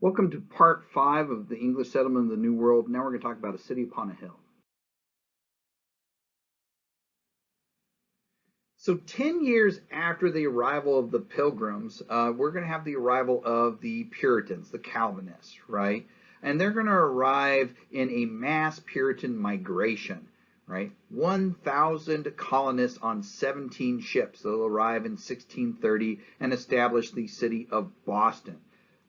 Welcome to part 5 of the English settlement of the New World. Now we're going to talk about a city upon a hill. So 10 years after the arrival of the Pilgrims, we're going to have the arrival of the Puritans, the Calvinists, right? And they're going to arrive in a mass Puritan migration, right? 1,000 colonists on 17 ships. They'll arrive in 1630 and establish the city of Boston.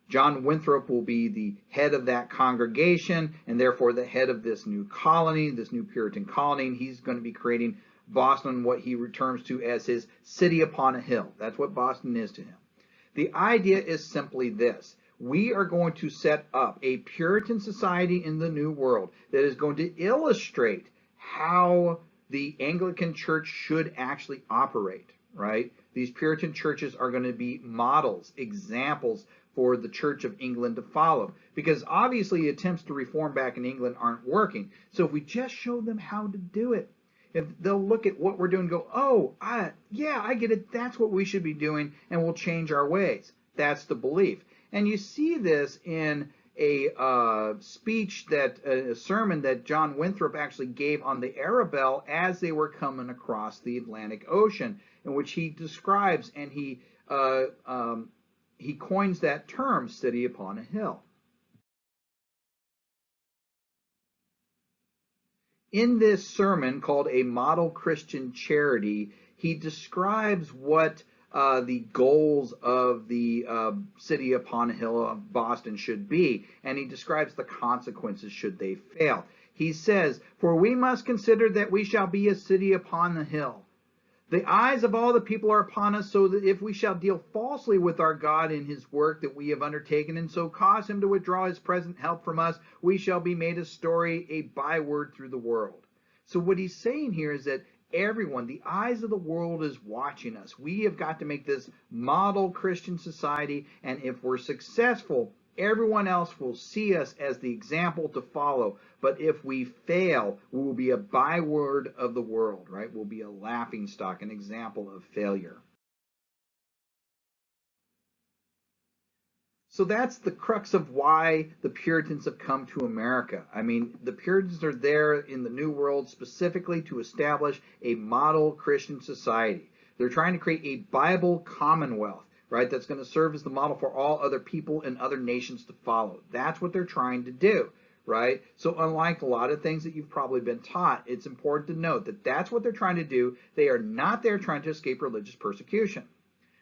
John Winthrop will be the head of that congregation and therefore the head of this new colony, this new Puritan colony. And he's going to be creating Boston, what he terms to as his city upon a hill. That's what Boston is to him. The idea is simply this. We are going to set up a Puritan society in the New World that is going to illustrate how the Anglican Church should actually operate, right? These Puritan churches are going to be models, examples for the Church of England to follow, because obviously attempts to reform back in England aren't working. So if we just show them how to do it, if they'll look at what we're doing and go, oh, yeah, I get it, that's what we should be doing, and we'll change our ways. That's the belief. And you see this in a speech, a sermon that John Winthrop actually gave on the Arabelle as they were coming across the Atlantic Ocean, in which he describes and he coins that term, city upon a hill. In this sermon called A Model Christian Charity, he describes what the goals of the city upon a hill of Boston should be, and he describes the consequences should they fail. He says, "For we must consider that we shall be a city upon the hill. The eyes of all the people are upon us, so that if we shall deal falsely with our God in his work that we have undertaken, and so cause him to withdraw his present help from us, we shall be made a story, a byword through the world." So what he's saying here is that everyone, the eyes of the world is watching us. We have got to make this model Christian society, and if we're successful, everyone else will see us as the example to follow. But if we fail, we will be a byword of the world, right? We'll be a laughingstock, an example of failure. So that's the crux of why the Puritans have come to America. I mean, the Puritans are there in the New World specifically to establish a model Christian society. They're trying to create a Bible commonwealth, right, that's going to serve as the model for all other people and other nations to follow. That's what they're trying to do, right? So unlike a lot of things that you've probably been taught, it's important to note that that's what they're trying to do. They are not there trying to escape religious persecution.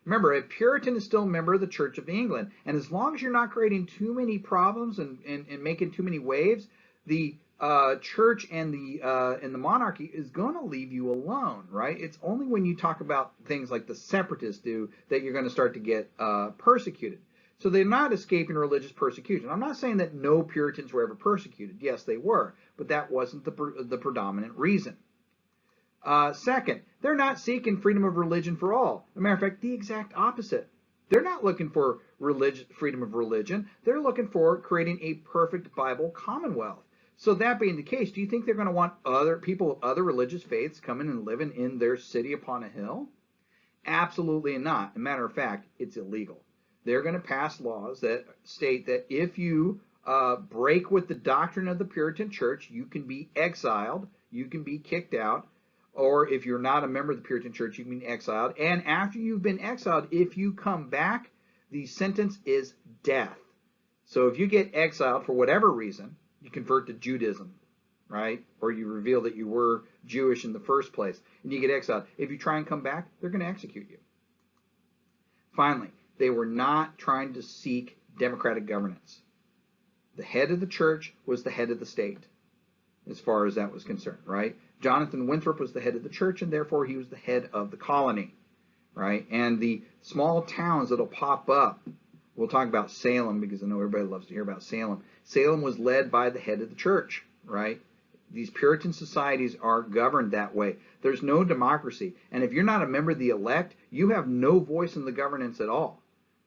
Remember, a Puritan is still a member of the Church of England, and as long as you're not creating too many problems and making too many waves, the church and the monarchy is going to leave you alone, right? It's only when you talk about things like the separatists do that you're going to start to get persecuted. So they're not escaping religious persecution. I'm not saying that no Puritans were ever persecuted. Yes, they were, but that wasn't the predominant reason. Second, they're not seeking freedom of religion for all. As a matter of fact, the exact opposite. They're not looking for freedom of religion. They're looking for creating a perfect Bible commonwealth. So that being the case, do you think they're going to want other people of other religious faiths coming and living in their city upon a hill? Absolutely not. As a matter of fact, it's illegal. They're going to pass laws that state that if you break with the doctrine of the Puritan Church, you can be exiled, you can be kicked out, or if you're not a member of the Puritan Church, you can be exiled. And after you've been exiled, if you come back, the sentence is death. So if you get exiled for whatever reason, you convert to Judaism, right? Or you reveal that you were Jewish in the first place, and you get exiled. If you try and come back, they're going to execute you. Finally, they were not trying to seek democratic governance. The head of the church was the head of the state, as far as that was concerned, right? Jonathan Winthrop was the head of the church, and therefore he was the head of the colony, right? And the small towns that'll pop up, we'll talk about Salem because I know everybody loves to hear about Salem. Salem was led by the head of the church, right? These Puritan societies are governed that way. There's no democracy. And if you're not a member of the elect, you have no voice in the governance at all,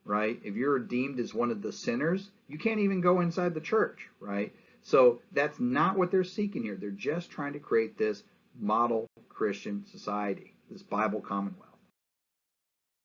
right? If you're deemed as one of the sinners, you can't even go inside the church, right? So that's not what they're seeking here. They're just trying to create this model Christian society, this Bible commonwealth.